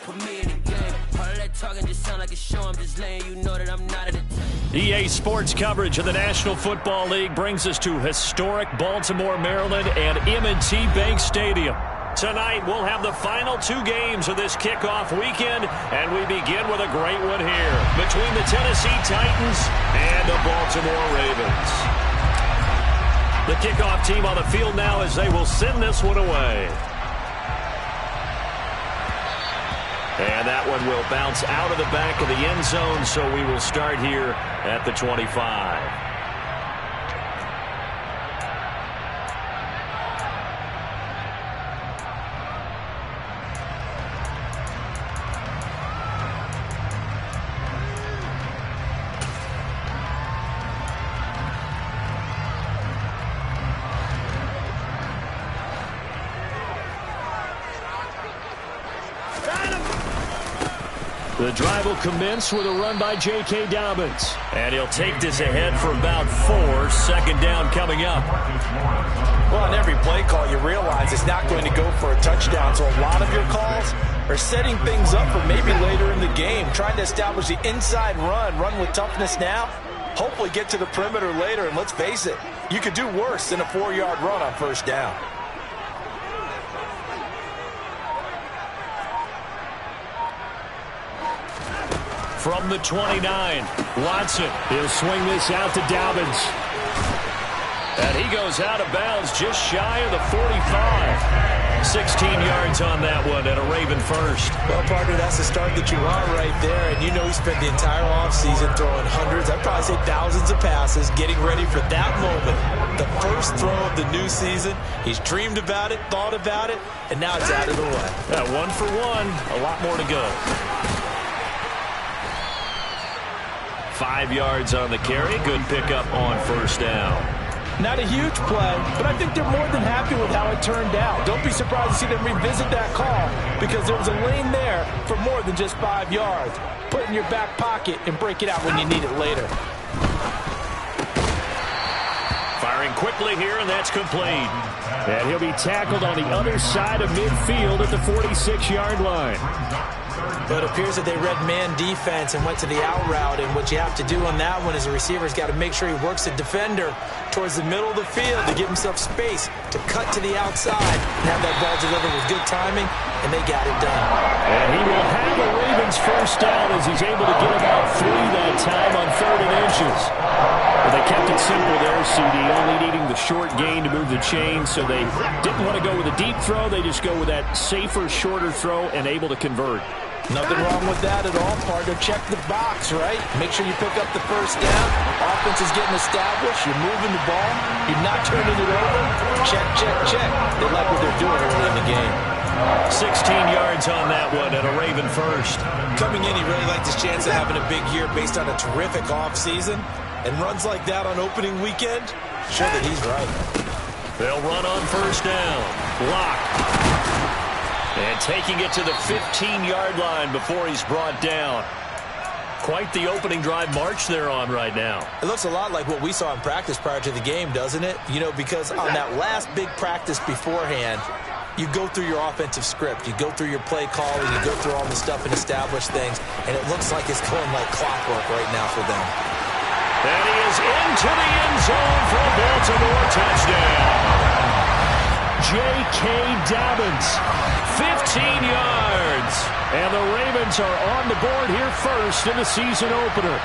put me in the game. All that talking just sound like a show. I'm just letting you know that I'm not in the EA Sports coverage of the National Football League brings us to historic Baltimore, Maryland, and M&T Bank Stadium. Tonight, we'll have the final two games of this kickoff weekend, and we begin with a great one here between the Tennessee Titans and the Baltimore Ravens. The kickoff team on the field now as they will send this one away. And that one will bounce out of the back of the end zone, so we will start here at the 25. The drive will commence with a run by J.K. Dobbins. And he'll take this ahead for about 4. Second down coming up. Well, on every play call, you realize it's not going to go for a touchdown. So a lot of your calls are setting things up for maybe later in the game, trying to establish the inside run with toughness now, hopefully get to the perimeter later. And let's face it, you could do worse than a 4-yard run on first down. From the 29, Watson. He'll swing this out to Dobbins. And he goes out of bounds just shy of the 45. 16 yards on that one and a Raven first. Well, partner, that's the start that you want right there. And you know he spent the entire offseason throwing hundreds, I'd probably say thousands of passes, getting ready for that moment. The first throw of the new season. He's dreamed about it, thought about it, and now it's out of the way. 1 for 1. A lot more to go. 5 yards on the carry. Good pickup on first down. Not a huge play, but I think they're more than happy with how it turned out. Don't be surprised to see them revisit that call because there was a lane there for more than just 5 yards. Put it in your back pocket and break it out when you need it later. Firing quickly here, and that's complete. And he'll be tackled on the other side of midfield at the 46-yard line. But it appears that they read man defense and went to the out route. And what you have to do on that one is the receiver's got to make sure he works the defender towards the middle of the field to give himself space to cut to the outside and have that ball delivered with good timing, and they got it done. And he will have the Ravens first down as he's able to get about 3 that time on 3rd and inches. But they kept it simple there, CD, only needing the short gain to move the chain, so they didn't want to go with a deep throw. They just go with that safer, shorter throw and able to convert. Nothing wrong with that at all, partner. Check the box, right? Make sure you pick up the first down. Offense is getting established. You're moving the ball. You're not turning it over. Check, check, check. They like what they're doing early in the game. 16 yards on that one and a Raven first. Coming in, he really liked his chance of having a big year based on a terrific offseason. And runs like that on opening weekend, show that he's right. They'll run on first down. Blocked. And taking it to the 15-yard line before he's brought down. Quite the opening drive march they're on right now. It looks a lot like what we saw in practice prior to the game, doesn't it? You know, because on that last big practice beforehand, you go through your offensive script. You go through your play calling. You go through all the stuff and establish things. And it looks like it's going like clockwork right now for them. And he is into the end zone for a Baltimore touchdown. J.K. Dobbins, 15 yards. And the Ravens are on the board here first in the season opener.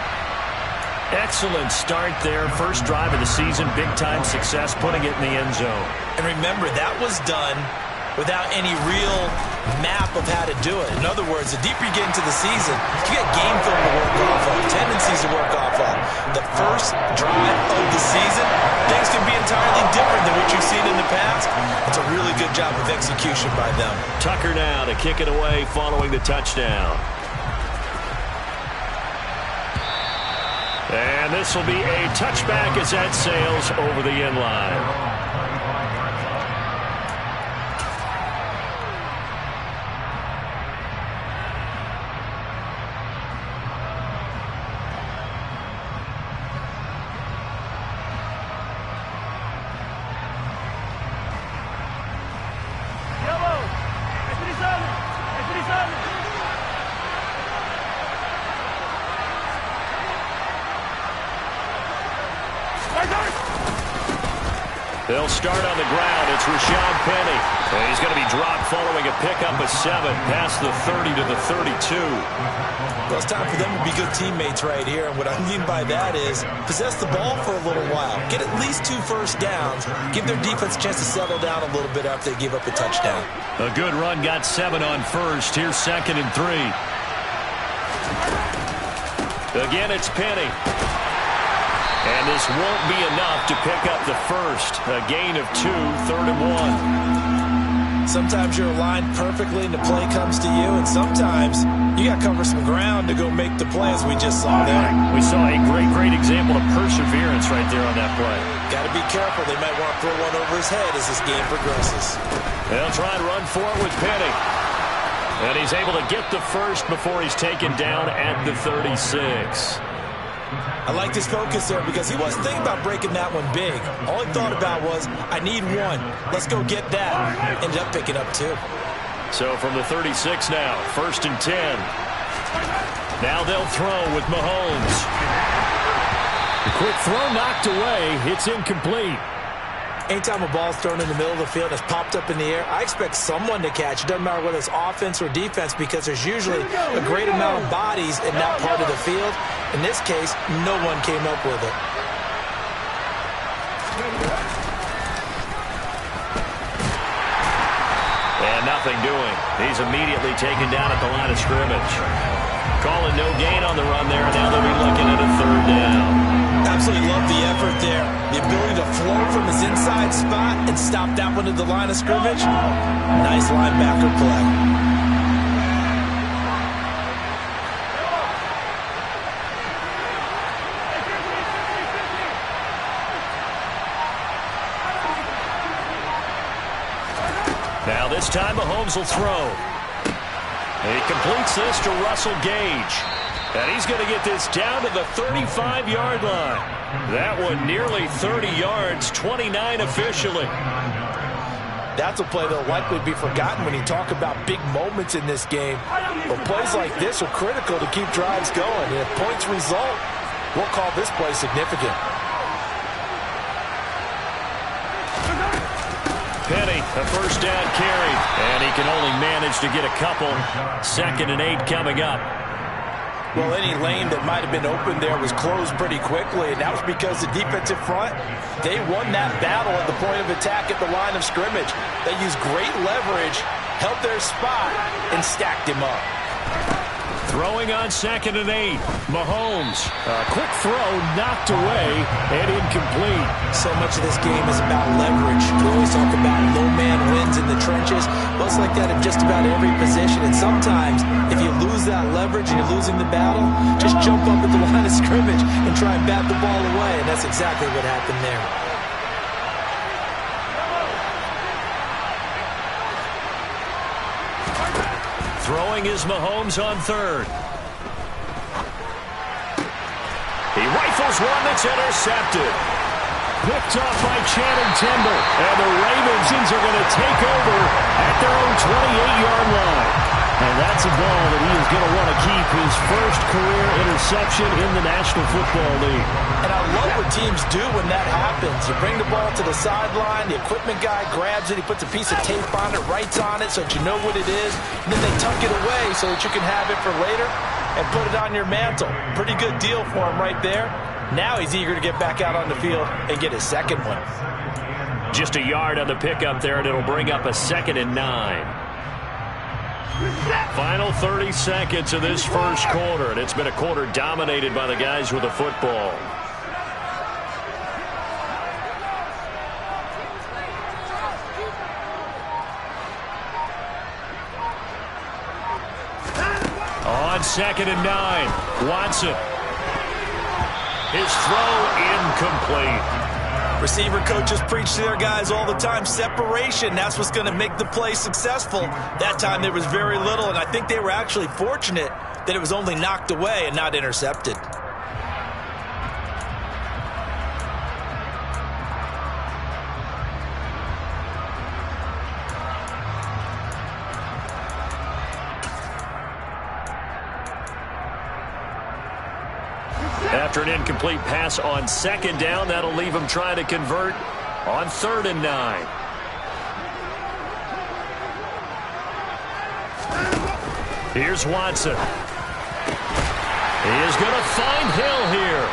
Excellent start there. First drive of the season, big-time success, putting it in the end zone. And remember, that was done without any real map of how to do it. In other words, the deeper you get into the season, you get game film to work off of, tendencies to work off of. The first drive of the season, things can be entirely different than what you've seen in the past. It's a really good job of execution by them. Tucker now to kick it away following the touchdown. And this will be a touchback as that sails over the end line. They'll start on the ground. It's Rashad Penny. And he's going to be dropped following a pickup of 7 past the 30 to the 32. Well, it's time for them to be good teammates right here. And what I mean by that is possess the ball for a little while. Get at least 2 first downs. Give their defense a chance to settle down a little bit after they give up a touchdown. A good run got 7 on first. Here's 2nd and 3. Again, it's Penny. And this won't be enough to pick up the first. A gain of 2, 3rd and 1. Sometimes you're aligned perfectly and the play comes to you, and sometimes you got to cover some ground to go make the play, as we just saw there. We saw a great example of perseverance right there on that play. Got to be careful. They might want to throw one over his head as this game progresses. They'll try and run for it with Penny. And he's able to get the first before he's taken down at the 36. I like his focus there because he wasn't thinking about breaking that one big. All he thought about was, I need 1. Let's go get that. Ended up picking up 2. So from the 36 now, 1st and 10. Now they'll throw with Mahomes. The quick throw knocked away. It's incomplete. Anytime a ball's thrown in the middle of the field, it's popped up in the air, I expect someone to catch. It doesn't matter whether it's offense or defense, because there's usually a great amount of bodies in that part of the field. In this case, no one came up with it. And nothing doing. He's immediately taken down at the line of scrimmage. Calling no gain on the run there, and now they'll be looking at a 3rd down. Absolutely love the effort there. The ability to flow from his inside spot and stop that one at the line of scrimmage. Nice linebacker play. Now this time Mahomes will throw. He completes this to Russell Gage. And he's going to get this down to the 35-yard line. That one nearly 30 yards, 29 officially. That's a play that'll likely be forgotten when you talk about big moments in this game. But plays like this are critical to keep drives going. And if points result, we'll call this play significant. Penny, a 1st down carry. And he can only manage to get a couple. 2nd and 8 coming up. Well, any lane that might have been open there was closed pretty quickly, and that was because the defensive front, they won that battle at the point of attack at the line of scrimmage. They used great leverage, held their spot, and stacked him up. Throwing on 2nd and 8. Mahomes. A quick throw knocked away and incomplete. So much of this game is about leverage. We always talk about no man wins in the trenches. Well, it's like that in just about every position. And sometimes, if you lose that leverage and you're losing the battle, just jump up at the line of scrimmage and try and bat the ball away. And that's exactly what happened there. Throwing is Mahomes on 3rd. He rifles one that's intercepted. Picked off by Channing Tindall. And the Ravens are going to take over at their own 28-yard line. And that's a ball that he is going to want to keep, his first career interception in the National Football League. And I love what teams do when that happens. You bring the ball to the sideline, the equipment guy grabs it, he puts a piece of tape on it, writes on it so that you know what it is, and then they tuck it away so that you can have it for later and put it on your mantle. Pretty good deal for him right there. Now he's eager to get back out on the field and get his 2nd one. Just a yard on the pickup there, and it'll bring up a 2nd and 9. Final 30 seconds of this first quarter, and it's been a quarter dominated by the guys with the football. On 2nd and 9, Watson. His throw incomplete. Receiver coaches preach to their guys all the time, separation. That's what's going to make the play successful. That time there was very little, and I think they were actually fortunate that it was only knocked away and not intercepted. After an incomplete pass on 2nd down, that'll leave him trying to convert on 3rd and 9. Here's Watson. He is going to find Hill here.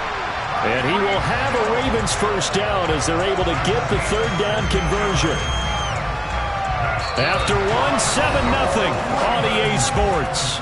And he will have a Ravens first down as they're able to get the 3rd down conversion. After 1, 7-0 on EA Sports.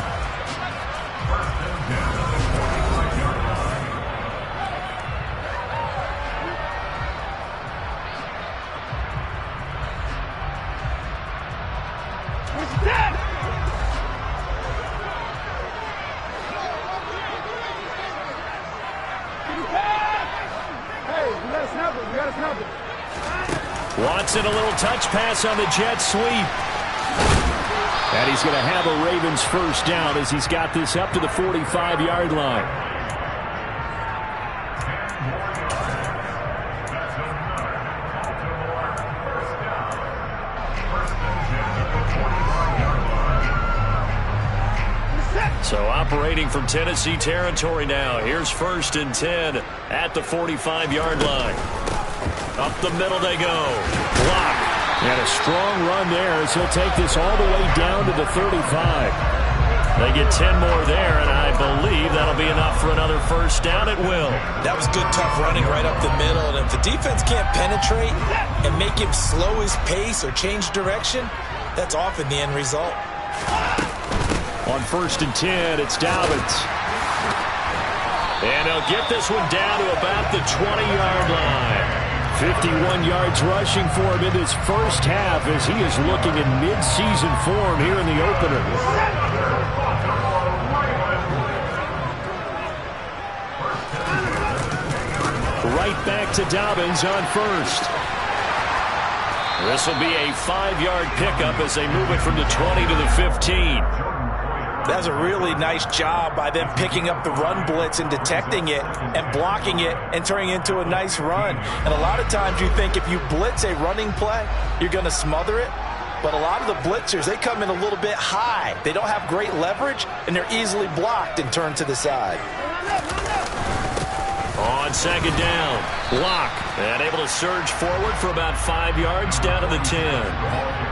Watson, a little touch pass on the jet sweep. And he's going to have a Ravens first down as he's got this up to the 45-yard line. So operating from Tennessee territory now. Here's 1st and 10 at the 45-yard line. Up the middle they go. Block. And a strong run there as he'll take this all the way down to the 35. They get 10 more there, and I believe that'll be enough for another first down. It will. That was good, tough running right up the middle. And if the defense can't penetrate and make him slow his pace or change direction, that's often the end result. On 1st and 10, it's Dobbins. And he'll get this one down to about the 20-yard line. 51 yards rushing for him in this first half as he is looking in mid-season form here in the opener. Right back to Dobbins on 1st. This will be a 5-yard pickup as they move it from the 20 to the 15. That's a really nice job by them picking up the run blitz and detecting it and blocking it and turning it into a nice run. And a lot of times you think if you blitz a running play, you're going to smother it. But a lot of the blitzers, they come in a little bit high. They don't have great leverage, and they're easily blocked and turned to the side. On 2nd down, block. And able to surge forward for about 5 yards down to the 10.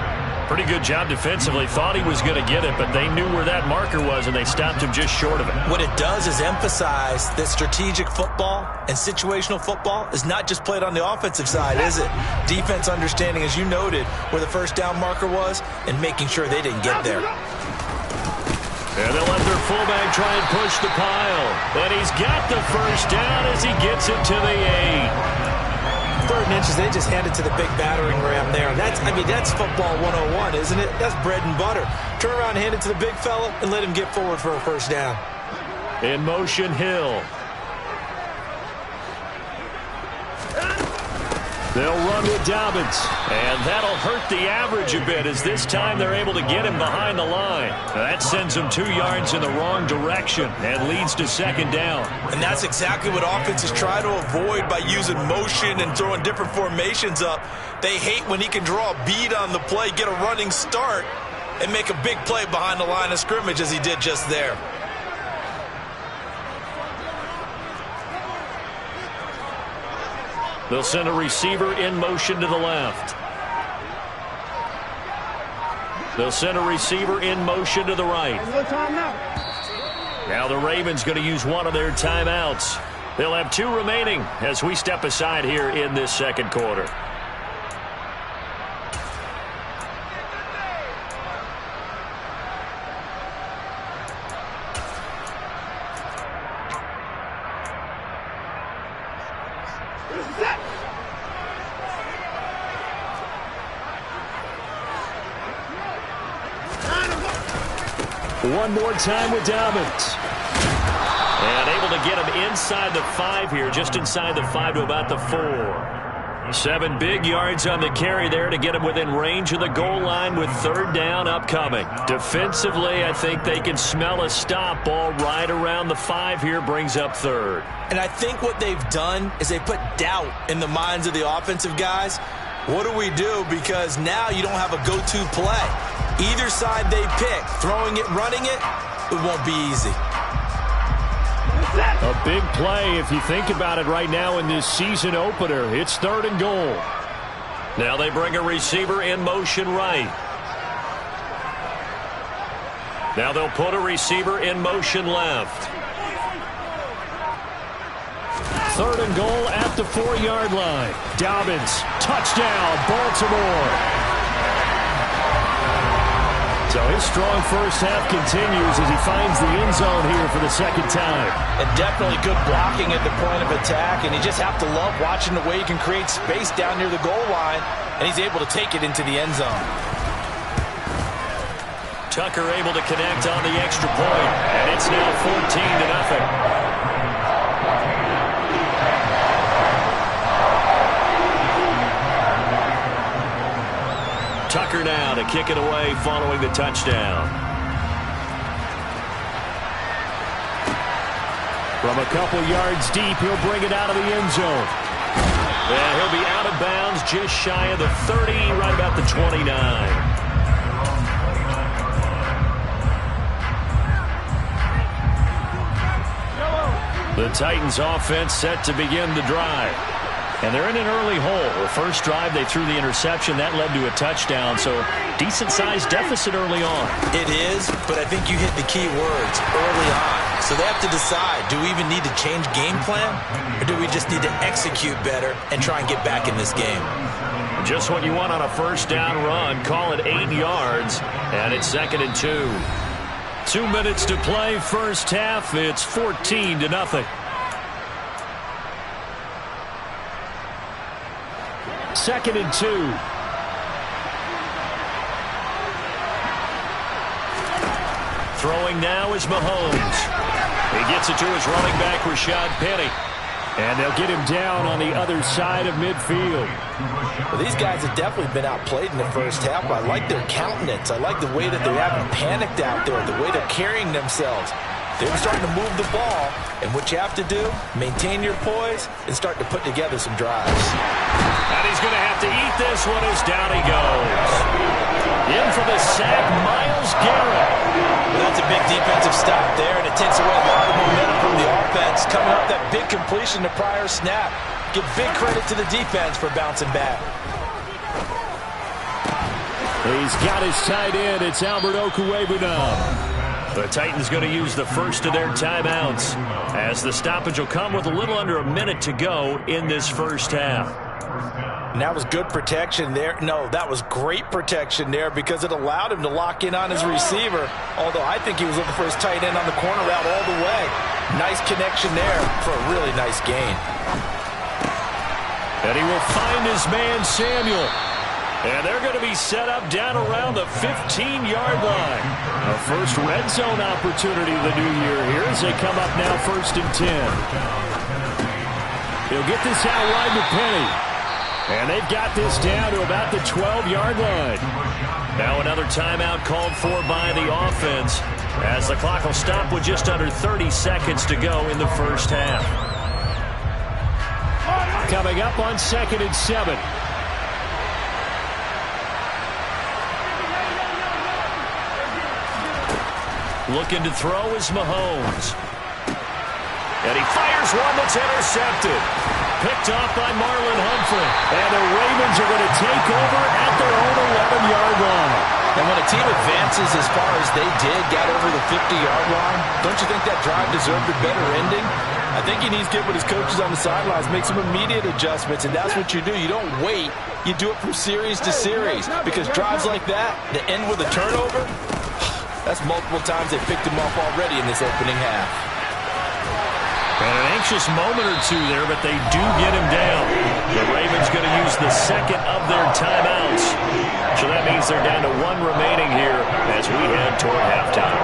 Pretty good job defensively. Thought he was going to get it, but they knew where that marker was, and they stopped him just short of it. What it does is emphasize that strategic football and situational football is not just played on the offensive side, is it? Defense understanding, as you noted, where the first down marker was and making sure they didn't get there. And they'll let their fullback try and push the pile. But he's got the first down as he gets it to the 8. 3rd and inches, they just hand it to the big battering ram there. That's football 101, isn't it? That's bread and butter. Turn around, hand it to the big fella, and let him get forward for a first down. In motion, Hill. They'll run with Dobbins, and that'll hurt the average a bit as this time they're able to get him behind the line. That sends him 2 yards in the wrong direction and leads to 2nd down. And that's exactly what offenses try to avoid by using motion and throwing different formations up. They hate when he can draw a bead on the play, get a running start, and make a big play behind the line of scrimmage as he did just there. They'll send a receiver in motion to the left. They'll send a receiver in motion to the right. Now the Ravens going to use one of their timeouts. They'll have 2 remaining as we step aside here in this 2nd quarter. One more time with Dobbins. And able to get him inside the 5 here, just inside the 5 to about the 4. 7 big yards on the carry there to get him within range of the goal line with 3rd down upcoming. Defensively, I think they can smell a stop ball right around the 5 here, brings up 3rd. And I think what they've done is they put doubt in the minds of the offensive guys. What do we do? Because now you don't have a go-to play. Either side they pick, throwing it, running it, it won't be easy. A big play if you think about it right now in this season opener. It's 3rd and goal. Now they bring a receiver in motion right. Now they'll put a receiver in motion left. 3rd and goal at the 4-yard line. Dobbins, touchdown, Baltimore. So his strong first half continues as he finds the end zone here for the second time. And definitely good blocking at the point of attack, and you just have to love watching the way he can create space down near the goal line, and he's able to take it into the end zone. Tucker able to connect on the extra point, and it's now 14-0. Tucker now to kick it away following the touchdown. From a couple yards deep, he'll bring it out of the end zone. Yeah, he'll be out of bounds just shy of the 30, right about the 29. The Titans offense set to begin the drive. And they're in an early hole. The first drive, they threw the interception. That led to a touchdown. So decent-sized deficit early on. It is, but I think you hit the key words early on. So they have to decide, do we even need to change game plan? Or do we just need to execute better and try and get back in this game? Just what you want on a first down run. Call it 8 yards. And it's 2nd and 2. 2 minutes to play first half. It's 14-0. 2nd and 2. Throwing now is Mahomes. He gets it to his running back, Rashad Penny. And they'll get him down on the other side of midfield. Well, these guys have definitely been outplayed in the first half. I like their countenance. I like the way that they haven't panicked out there, the way they're carrying themselves. They're starting to move the ball, and what you have to do, maintain your poise and start to put together some drives. And he's going to have to eat this one as down he goes. In for the sack, Myles Garrett. Well, that's a big defensive stop there, and it takes away a lot of momentum from the offense. Coming up, that big completion to prior snap. Give big credit to the defense for bouncing back. He's got his tight end. It's Albert Okwuegbunam. The Titans going to use the first of their timeouts as the stoppage will come with a little under a minute to go in this first half. And that was good protection there. No, that was great protection there because it allowed him to lock in on his receiver, although I think he was looking for his tight end on the corner route all the way. Nice connection there for a really nice gain. And he will find his man, Samuel. And they're going to be set up down around the 15-yard line. A first red zone opportunity of the new year here as they come up now 1st and 10. He'll get this out wide to Penny. And they've got this down to about the 12-yard line. Now another timeout called for by the offense as the clock will stop with just under 30 seconds to go in the first half. Coming up on 2nd and 7. Looking to throw is Mahomes. And he fires one that's intercepted. Picked off by Marlon Humphrey. And the Ravens are going to take over at their own 11-yard line. And when a team advances as far as they did, got over the 50-yard line, don't you think that drive deserved a better ending? I think he needs to get with his coaches on the sidelines, make some immediate adjustments, and that's what you do. You don't wait. You do it from series to series because drives like that end with a turnover, that's multiple times they picked him off already in this opening half. And an anxious moment or two there, but they do get him down. The Ravens going to use the second of their timeouts. So that means they're down to 1 remaining here as we head toward halftime.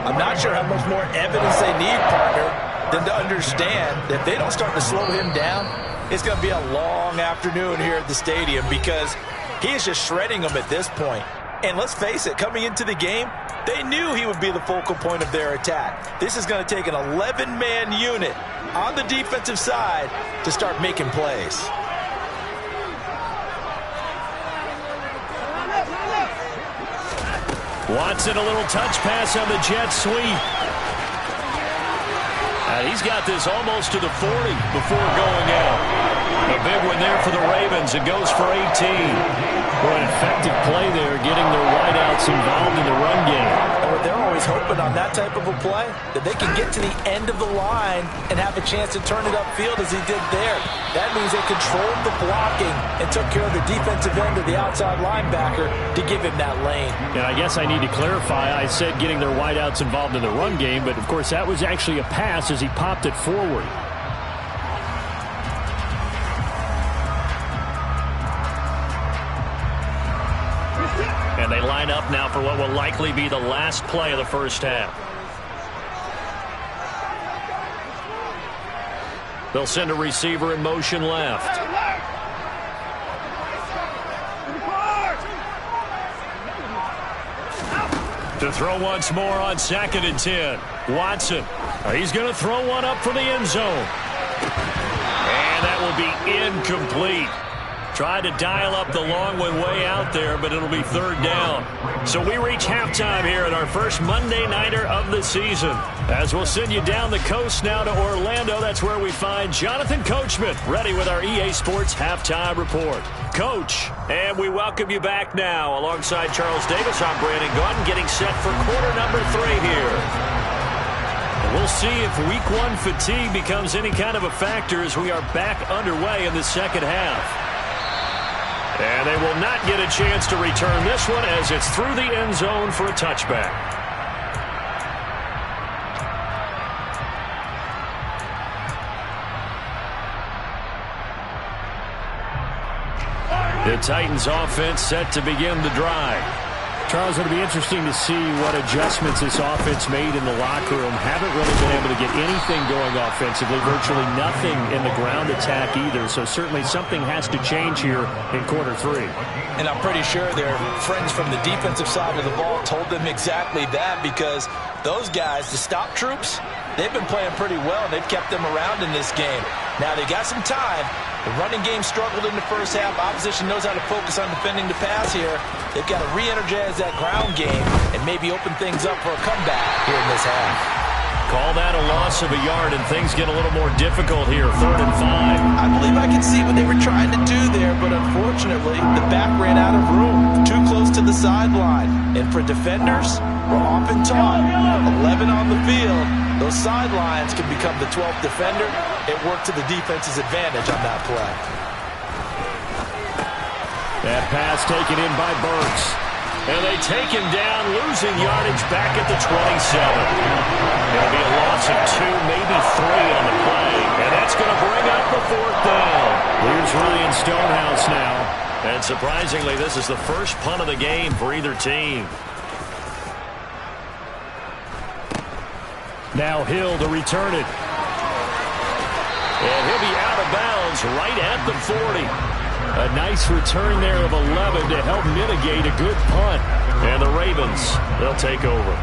I'm not sure how much more evidence they need, partner, than to understand that if they don't start to slow him down, it's going to be a long afternoon here at the stadium because he is just shredding them at this point. And let's face it, coming into the game, they knew he would be the focal point of their attack. This is going to take an 11-man unit on the defensive side to start making plays. Watson, a little touch pass on the jet sweep. And he's got this almost to the 40 before going out. A big one there for the Ravens. It goes for 18. What an effective play there, getting their wideouts involved in the run game. And they're always hoping on that type of a play that they can get to the end of the line and have a chance to turn it upfield as he did there. That means they controlled the blocking and took care of the defensive end of the outside linebacker to give him that lane. And I guess I need to clarify, I said getting their wideouts involved in the run game, but of course that was actually a pass as he popped it forward. And they line up now for what will likely be the last play of the first half. They'll send a receiver in motion left. To throw once more on 2nd and 10. Watson. He's going to throw one up for the end zone. And that will be incomplete. Tried to dial up the long one way out there, but it'll be 3rd down. So we reach halftime here at our first Monday Nighter of the season. As we'll send you down the coast now to Orlando, that's where we find Jonathan Coachman, ready with our EA Sports Halftime Report. Coach, and we welcome you back now. Alongside Charles Davis, I'm Brandon Gaudin, getting set for quarter number 3 here. We'll see if week 1 fatigue becomes any kind of a factor as we are back underway in the second half. And they will not get a chance to return this one as it's through the end zone for a touchback. The Titans offense set to begin the drive. Charles, it'll be interesting to see what adjustments this offense made in the locker room. Haven't really been able to get anything going offensively, virtually nothing in the ground attack either. So certainly something has to change here in quarter 3. And I'm pretty sure their friends from the defensive side of the ball told them exactly that, because those guys, the stop troops, they've been playing pretty well, and they've kept them around in this game. Now, they got some time. The running game struggled in the first half. Opposition knows how to focus on defending the pass here. They've got to re-energize that ground game and maybe open things up for a comeback here in this half. Call that a loss of a yard, and things get a little more difficult here. 3rd and 5. I believe I can see what they were trying to do there, but unfortunately, the back ran out of room. Too close to the sideline. And for defenders, we're often taught 11 on the field. Those sidelines can become the 12th defender. It worked to the defense's advantage on that play. That pass taken in by Burks. And they take him down, losing yardage back at the 27. It'll be a loss of 2, maybe 3 on the play. And that's going to bring up the 4th down. Here's Ryan Stonehouse now. And surprisingly, this is the first punt of the game for either team. Now Hill to return it. And he'll be out of bounds right at the 40. A nice return there of 11 to help mitigate a good punt. And the Ravens, they'll take over.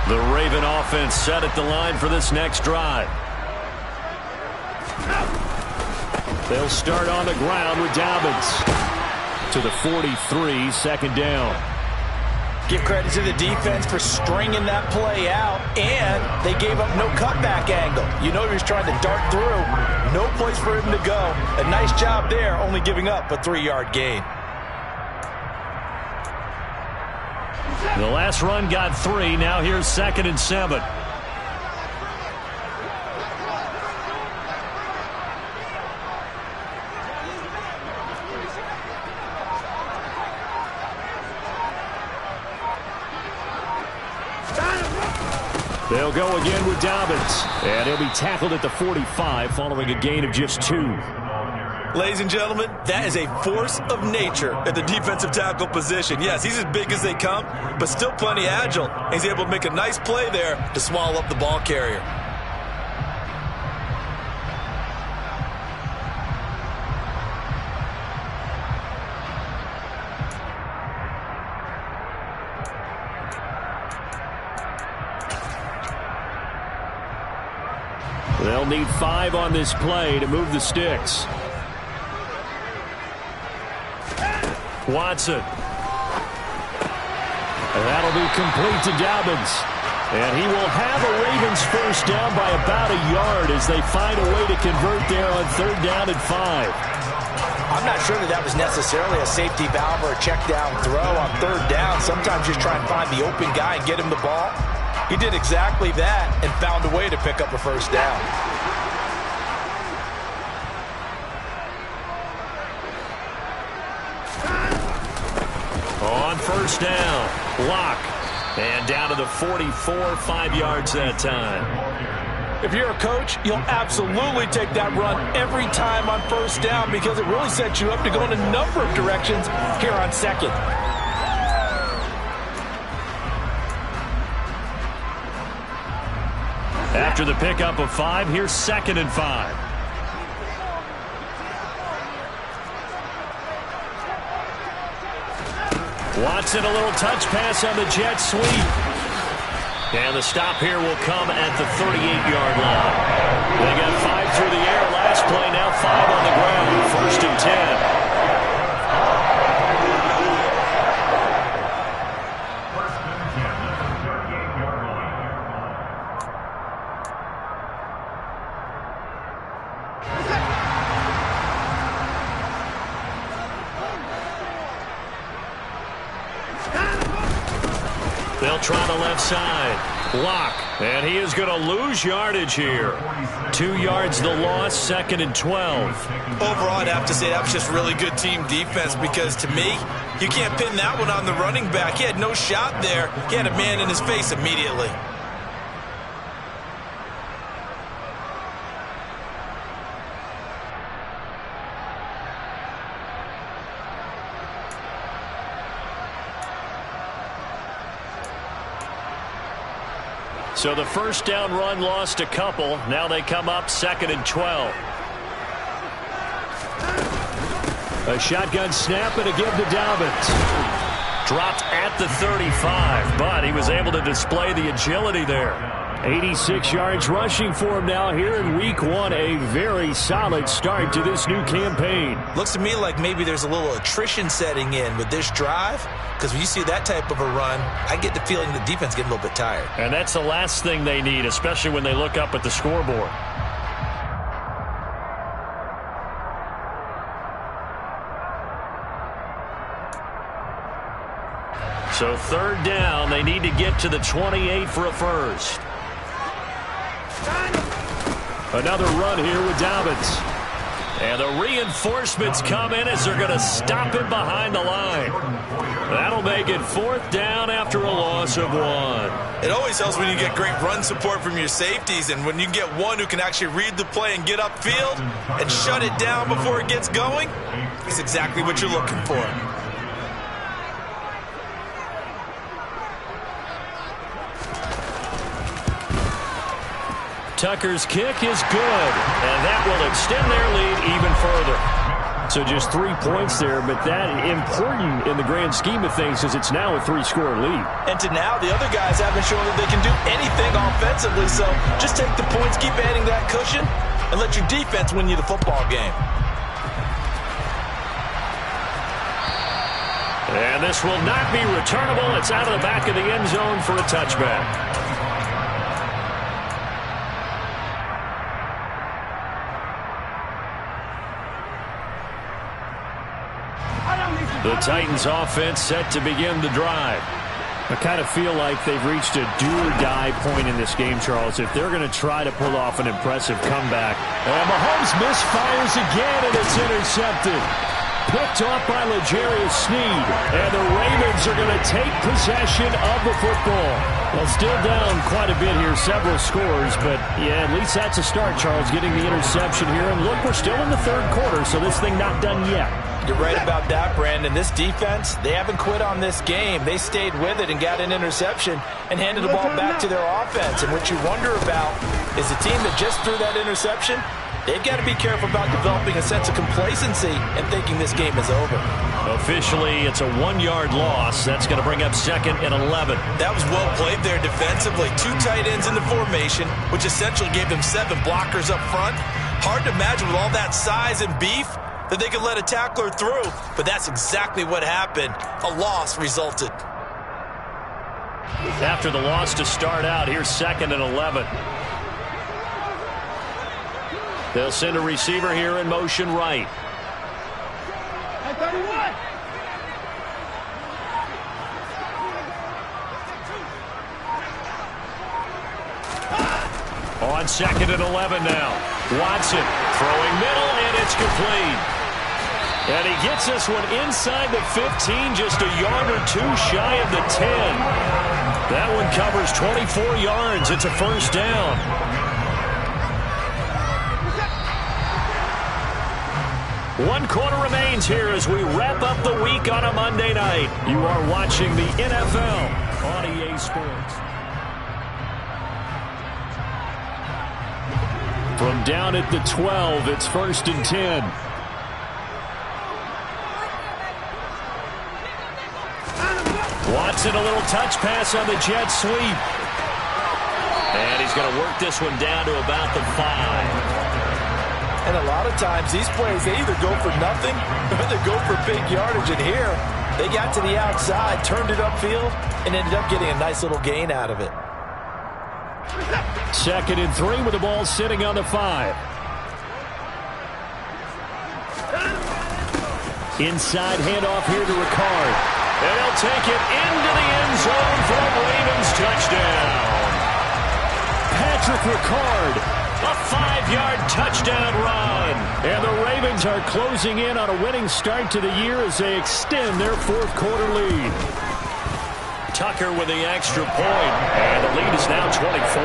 The Raven offense set at the line for this next drive. They'll start on the ground with Dobbins. To the 43, 2nd down. Give credit to the defense for stringing that play out, and they gave up no cutback angle. You know he was trying to dart through. No place for him to go. A nice job there, only giving up a 3-yard gain. The last run got 3. Now here's 2nd and 7. They'll go again with Dobbins. And he'll be tackled at the 45 following a gain of just 2. Ladies and gentlemen, that is a force of nature at the defensive tackle position. Yes, he's as big as they come, but still plenty agile. He's able to make a nice play there to swallow up the ball carrier. They'll need 5 on this play to move the sticks. Watson. And that'll be complete to Dobbins. And he will have a Ravens first down by about a yard as they find a way to convert there on 3rd down and 5. I'm not sure that was necessarily a safety valve or a check down throw on 3rd down. Sometimes you just try and find the open guy and get him the ball. He did exactly that and found a way to pick up a first down. On 1st down, Lock. And down to the 44, 5 yards that time. If you're a coach, you'll absolutely take that run every time on 1st down because it really sets you up to go in a number of directions here on 2nd. After the pickup of 5, here's 2nd and 5. Watson, a little touch pass on the jet sweep. And the stop here will come at the 38-yard line. They got 5 through the air last play, now 5 on the ground. 1st and 10. They'll try the left side. Lock. And he is going to lose yardage here. 2 yards the loss, 2nd and 12. Overall, I'd have to say that was just really good team defense because to me, you can't pin that one on the running back. He had no shot there. He had a man in his face immediately. So the 1st down run lost a couple. Now they come up 2nd and 12. A shotgun snap and a give to Dobbins. Dropped at the 35, but he was able to display the agility there. 86 yards rushing for him now here in week 1. A very solid start to this new campaign. Looks to me like maybe there's a little attrition setting in with this drive. Because when you see that type of a run, I get the feeling the defense getting a little bit tired. And that's the last thing they need, especially when they look up at the scoreboard. So 3rd down, they need to get to the 28 for a first. Another run here with Dobbins. And the reinforcements come in as they're going to stop him behind the line. That'll make it 4th down after a loss of 1. It always helps when you get great run support from your safeties, and when you get one who can actually read the play and get upfield and shut it down before it gets going, it's exactly what you're looking for. Tucker's kick is good, and that will extend their lead even further. So just 3 points there, but that important in the grand scheme of things because it's now a 3-score lead. And to now, the other guys haven't shown that they can do anything offensively, so just take the points, keep adding that cushion, and let your defense win you the football game. And this will not be returnable. It's out of the back of the end zone for a touchback. The Titans offense set to begin the drive. I kind of feel like they've reached a do-or-die point in this game, Charles, if they're going to try to pull off an impressive comeback. And Mahomes misfires again, and it's intercepted. Picked off by L'Jarius Sneed. And the Ravens are going to take possession of the football. Well, still down quite a bit here, several scores, but yeah, at least that's a start, Charles, getting the interception here. And look, we're still in the 3rd quarter, so this thing not done yet. You're right about that, Brandon. This defense, they haven't quit on this game. They stayed with it and got an interception and handed the ball back to their offense. And what you wonder about is the team that just threw that interception, they've got to be careful about developing a sense of complacency and thinking this game is over. Officially, it's a 1-yard loss. That's going to bring up 2nd and 11. That was well played there defensively. 2 tight ends in the formation, which essentially gave them 7 blockers up front. Hard to imagine with all that size and beef that they could let a tackler through, but that's exactly what happened. A loss resulted. After the loss to start out, here's 2nd and 11. They'll send a receiver here in motion right. On 2nd and 11 now. Watson throwing middle, and it's complete. And he gets this one inside the 15, just a yard or two shy of the 10. That one covers 24 yards. It's a first down. One quarter remains here as we wrap up the week on a Monday night. You are watching the NFL on EA Sports. From down at the 12, it's 1st and 10. Watson, a little touch pass on the jet sweep. And he's going to work this one down to about the 5. And a lot of times these plays, they either go for nothing or they go for big yardage. And here, they got to the outside, turned it upfield, and ended up getting a nice little gain out of it. 2nd and 3 with the ball sitting on the 5. Inside handoff here to Ricard. And he'll take it into the end zone for a Ravens touchdown. Patrick Ricard, a 5-yard touchdown run. And the Ravens are closing in on a winning start to the year as they extend their 4th quarter lead. Tucker with the extra point, and the lead is now 24.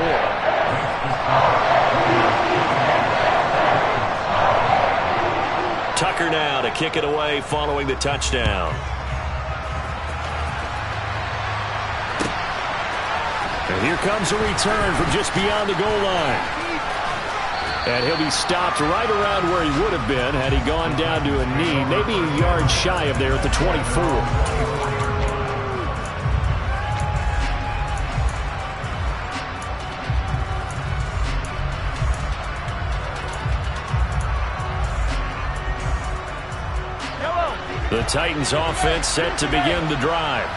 Tucker now to kick it away following the touchdown. And here comes a return from just beyond the goal line. And he'll be stopped right around where he would have been had he gone down to a knee, maybe a yard shy of there at the 24. The Titans offense set to begin the drive.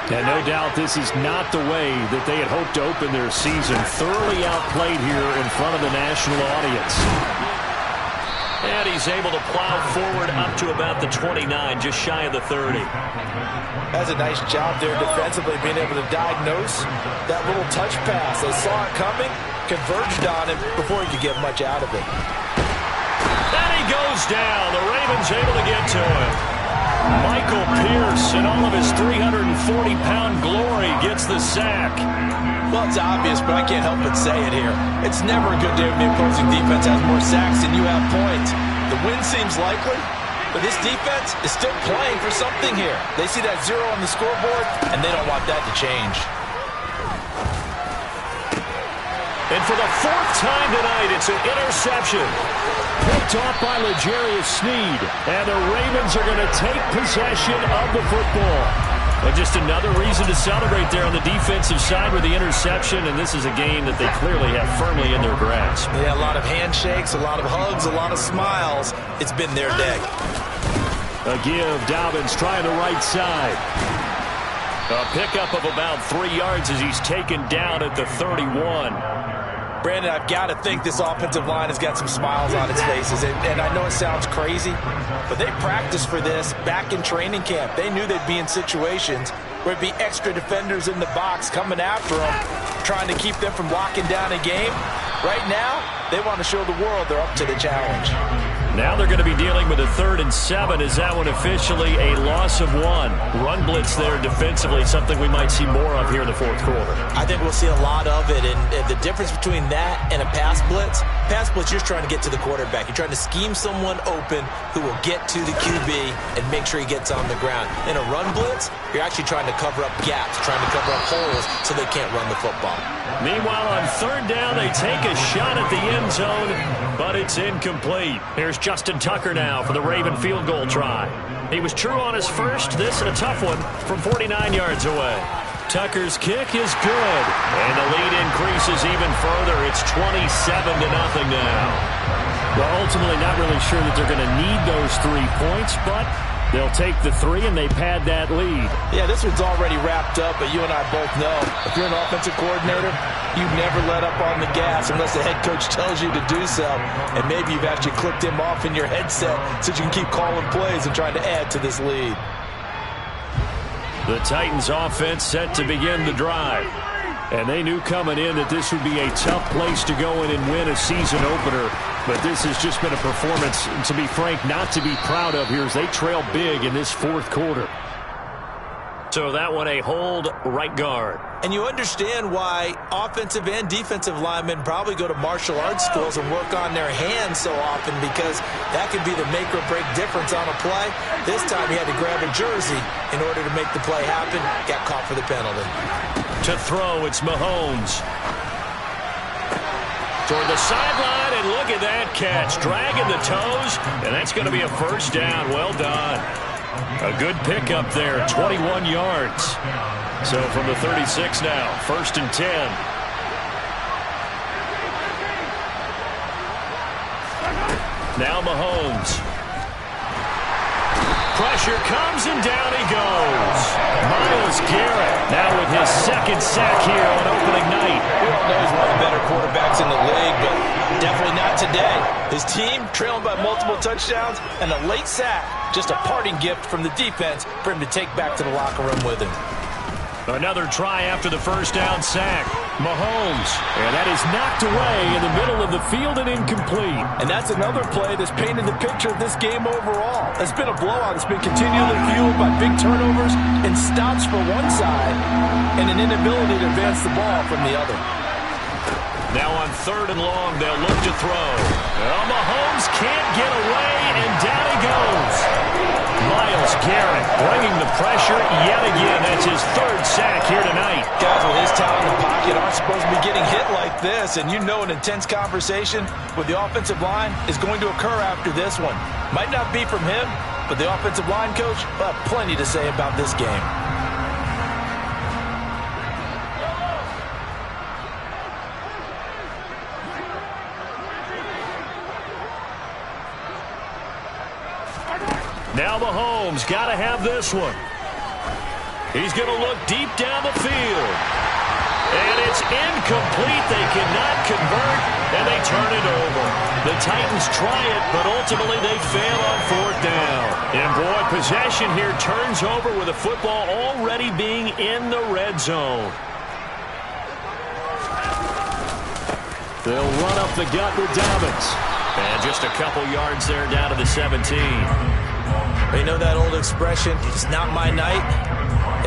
And no doubt this is not the way that they had hoped to open their season. Thoroughly outplayed here in front of the national audience. And he's able to plow forward up to about the 29, just shy of the 30. That's a nice job there defensively, being able to diagnose that little touch pass. They saw it coming, converged on him before he could get much out of it. And he goes down. The Ravens able to get to him. Michael Pierce, in all of his 340-pound glory, gets the sack. Well, it's obvious, but I can't help but say it here. It's never a good day when the opposing defense has more sacks than you have points. The win seems likely, but this defense is still playing for something here. They see that 0 on the scoreboard, and they don't want that to change. And for the 4th time tonight, it's an interception. Picked off by L'Jarius Sneed. And the Ravens are going to take possession of the football. And just another reason to celebrate there on the defensive side with the interception. And this is a game that they clearly have firmly in their grasp. Yeah, a lot of handshakes, a lot of hugs, a lot of smiles. It's been their day. A give. Dobbins trying the right side. A pickup of about 3 yards as he's taken down at the 31. Brandon, I've got to think this offensive line has got some smiles on its faces. And I know it sounds crazy, but they practiced for this back in training camp. They knew they'd be in situations where it'd be extra defenders in the box coming after them, trying to keep them from locking down a game. Right now, they want to show the world they're up to the challenge. Now they're going to be dealing with a 3rd and 7. Is that one officially a loss of 1? Run blitz there defensively, something we might see more of here in the 4th quarter. I think we'll see a lot of it, and the difference between that and a pass blitz, you're trying to get to the quarterback. You're trying to scheme someone open who will get to the QB and make sure he gets on the ground. In a run blitz, you're actually trying to cover up gaps, trying to cover up holes so they can't run the football. Meanwhile, on 3rd down, they take a shot at the end zone, but it's incomplete. Here's Justin Tucker now for the Raven field goal try. He was true on his first. This a tough one from 49 yards away. Tucker's kick is good, and the lead increases even further. It's 27-0 now. Well, ultimately not really sure that they're going to need those 3 points, but they'll take the 3 and they pad that lead. Yeah, this one's already wrapped up, but you and I both know if you're an offensive coordinator, you never let up on the gas unless the head coach tells you to do so. And maybe you've actually clicked him off in your headset so you can keep calling plays and trying to add to this lead. The Titans offense set to begin the drive. And they knew coming in that this would be a tough place to go in and win a season opener. But this has just been a performance, to be frank, not to be proud of here as they trail big in this 4th quarter. So that one a hold right guard. And you understand why offensive and defensive linemen probably go to martial arts schools and work on their hands so often, because that could be the make or break difference on a play. This time he had to grab a jersey in order to make the play happen. Got caught for the penalty. To throw, it's Mahomes. Toward the sideline, and look at that catch. Dragging the toes, and that's going to be a first down. Well done. A good pickup there, 21 yards. So from the 36 now, 1st and 10. Now Mahomes. Pressure comes, and down he goes. Myles Garrett now with his 2nd sack here on opening night. We all know he's one of the better quarterbacks in the league, but definitely not today. His team trailing by multiple touchdowns, and a late sack, just a parting gift from the defense for him to take back to the locker room with him. Another try after the first down sack. Mahomes, and that is knocked away in the middle of the field and incomplete. And that's another play that's painted the picture of this game overall. It's been a blowout. It's been continually fueled by big turnovers and stops for one side and an inability to advance the ball from the other. Now on 3rd and long, they'll look to throw. Well, Mahomes can't get away, and down he goes. Myles Garrett bringing the pressure yet again. That's his 3rd sack here tonight. Guys with his talent in the pocket aren't supposed to be getting hit like this, and you know an intense conversation with the offensive line is going to occur after this one. Might not be from him, but the offensive line coach will have plenty to say about this game. Now Mahomes got to have this one. He's going to look deep down the field. And it's incomplete. They cannot convert, and they turn it over. The Titans try it, but ultimately they fail on 4th down. And boy, possession here turns over with the football already being in the red zone. They'll run up the gut with Dobbins. And just a couple yards there down to the 17. You know that old expression, it's not my night?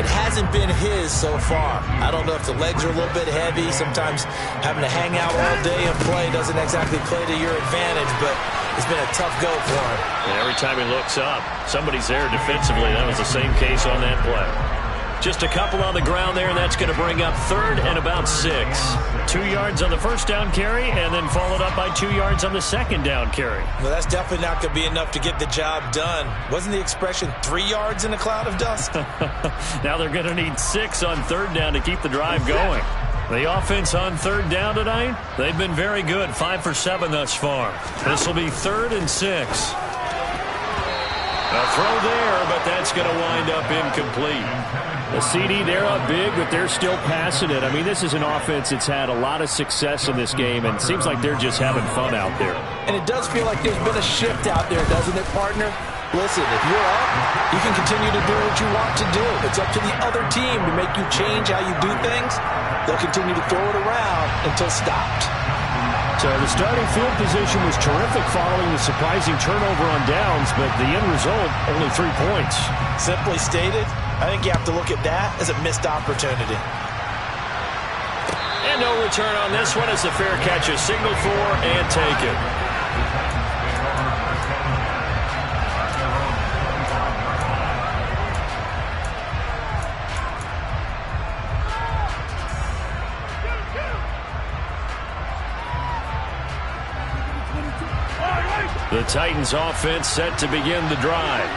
It hasn't been his so far. I don't know if the legs are a little bit heavy. Sometimes having to hang out all day and play doesn't exactly play to your advantage, but it's been a tough go for him. And every time he looks up, somebody's there defensively. That was the same case on that play. Just a couple on the ground there, and that's going to bring up 3rd and about 6. 2 yards on the first down carry, and then followed up by 2 yards on the second down carry. Well, that's definitely not going to be enough to get the job done. Wasn't the expression 3 yards in a cloud of dust? Now they're going to need 6 on 3rd down to keep the drive going. The offense on 3rd down tonight, they've been very good, 5 for 7 thus far. This will be 3rd and 6. A throw there, but that's going to wind up incomplete. The CD, they're up big, but they're still passing it. I mean, this is an offense that's had a lot of success in this game, and it seems like they're just having fun out there. And it does feel like there's been a shift out there, doesn't it, partner? Listen, if you're up, you can continue to do what you want to do. It's up to the other team to make you change how you do things. They'll continue to throw it around until stopped. So the starting field position was terrific following the surprising turnover on downs, but the end result, only 3 points. Simply stated, I think you have to look at that as a missed opportunity. And no return on this one as the fair catch is signaled for and taken. The Titans offense set to begin the drive.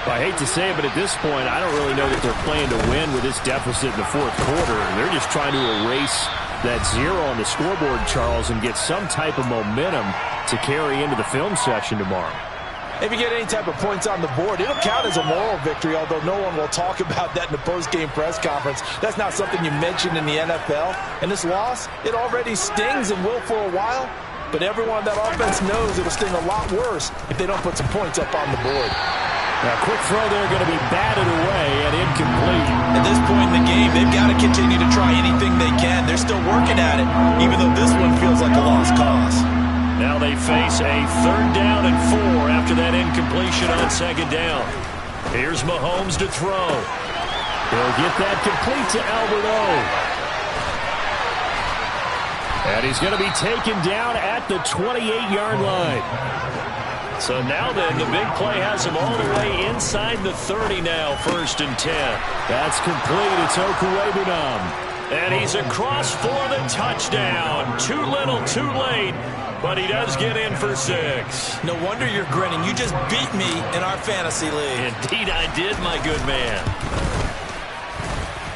I hate to say it, but at this point, I don't really know that they're playing to win with this deficit in the 4th quarter. They're just trying to erase that 0 on the scoreboard, Charles, and get some type of momentum to carry into the film session tomorrow. If you get any type of points on the board, it'll count as a moral victory, although no one will talk about that in the post-game press conference. That's not something you mentioned in the NFL. And this loss, it already stings and will for a while, but everyone on that offense knows it'll sting a lot worse if they don't put some points up on the board. Now, quick throw there, going to be batted away and incomplete. At this point in the game, they've got to continue to try anything they can. They're still working at it, even though this one feels like a lost cause. Now they face a 3rd down and 4 after that incompletion on 2nd down. Here's Mahomes to throw. He'll get that complete to Albert O. And he's going to be taken down at the 28-yard line. So now then, the big play has him all the way inside the 30 now, 1st and 10. That's complete. It's Okuwebunam. And he's across for the touchdown. Too little, too late. But he does get in for 6. No wonder you're grinning. You just beat me in our fantasy league. Indeed I did, my good man.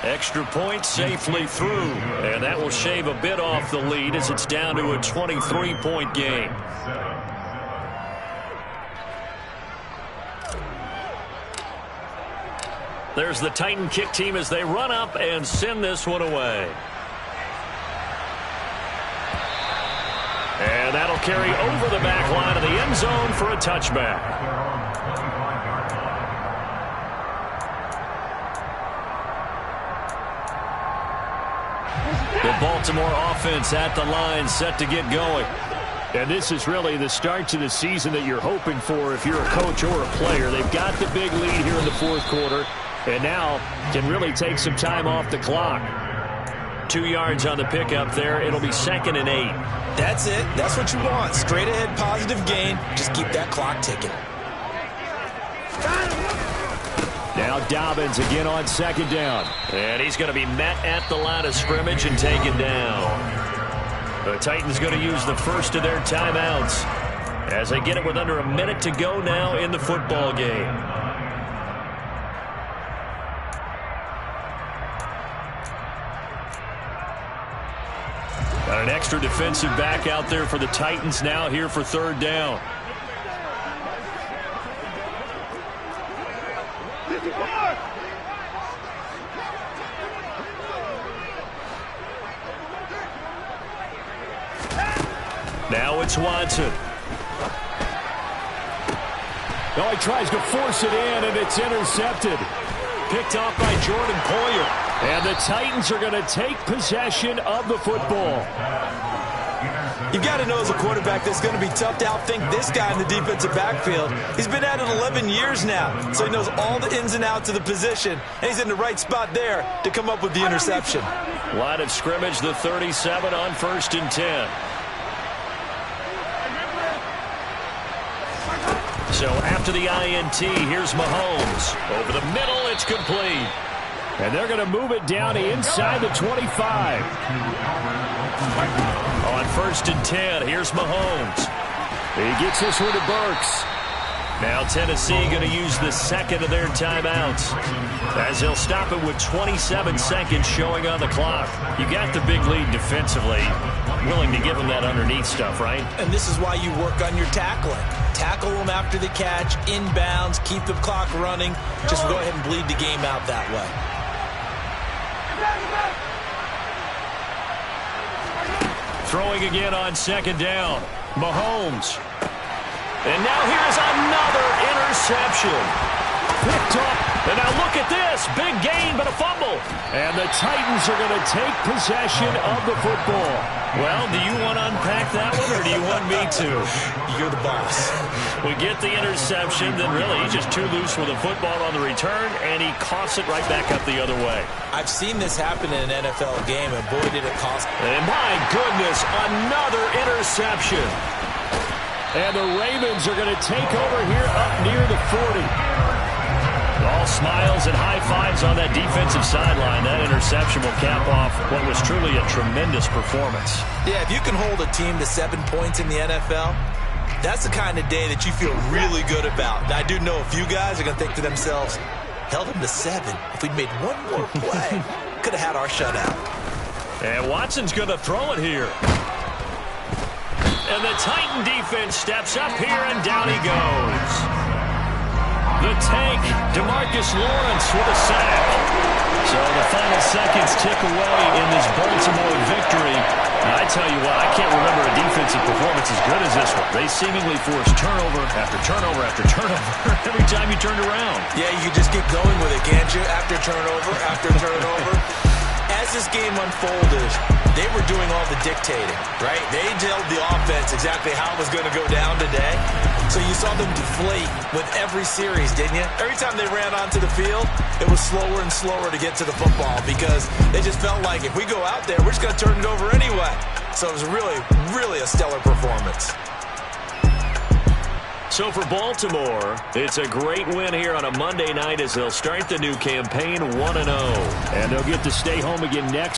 Extra point safely through. And that will shave a bit off the lead as it's down to a 23-point game. There's the Titan kick team as they run up and send this one away. And that'll carry over the back line of the end zone for a touchback. The Baltimore offense at the line set to get going. And this is really the start to the season that you're hoping for if you're a coach or a player. They've got the big lead here in the 4th quarter, and now can really take some time off the clock. 2 yards on the pickup there. It'll be 2nd and 8. That's it. That's what you want. Straight ahead, positive gain. Just keep that clock ticking. Now Dobbins again on 2nd down. And he's going to be met at the line of scrimmage and taken down. The Titans going to use the first of their timeouts as they get it with under a minute to go now in the football game. Got an extra defensive back out there for the Titans now here for 3rd down. Now it's Watson. Oh, he tries to force it in, and it's intercepted. Picked off by Jordan Poyer. And the Titans are going to take possession of the football. You've got to know as a quarterback that's going to be tough to outthink this guy in the defensive backfield. He's been at it 11 years now, so he knows all the ins and outs of the position, and he's in the right spot there to come up with the interception. Line of scrimmage, the 37 on 1st and 10. So after the INT, here's Mahomes. Over the middle, it's complete. And they're going to move it down inside the 25. On 1st and 10, here's Mahomes. He gets this one to Burks. Now Tennessee going to use the 2nd of their timeouts as they'll stop it with 27 seconds showing on the clock. You got the big lead defensively. Willing to give them that underneath stuff, right? And this is why you work on your tackling. Tackle them after the catch, inbounds, keep the clock running. Just go ahead and bleed the game out that way. Throwing again on 2nd down. Mahomes. And now here's another interception. Picked up. And now look at this. Big gain, but a fumble. And the Titans are going to take possession of the football. Well, do you want to unpack that one, or do you want me to? You're the boss. We get the interception, then really he's just too loose with the football on the return, and he coughs it right back up the other way. I've seen this happen in an NFL game, and boy, did it cost. And my goodness, another interception. And the Ravens are going to take over here up near the 40. All smiles and high fives on that defensive sideline. That interception will cap off what was truly a tremendous performance. Yeah, if you can hold a team to 7 points in the NFL, that's the kind of day that you feel really good about. Now, I do know a few guys are going to think to themselves, held them to 7. If we'd made one more play, could have had our shutout. And Watson's going to throw it here. And the Titan defense steps up here, and down he goes. The tank, DeMarcus Lawrence with a sack. So the final seconds tick away in this Baltimore victory. And I tell you what, I can't remember a defensive performance as good as this one. They seemingly forced turnover after turnover after turnover every time you turned around. Yeah, you just get going with it, can't you? After turnover, after turnover. As this game unfolded, they were doing all the dictating, right? They told the offense exactly how it was going to go down today. So you saw them deflate with every series, didn't you? Every time they ran onto the field, it was slower and slower to get to the football because they just felt like if we go out there, we're just going to turn it over anyway. So it was really, really a stellar performance. So for Baltimore, it's a great win here on a Monday night as they'll start the new campaign 1-0. And they'll get to stay home again next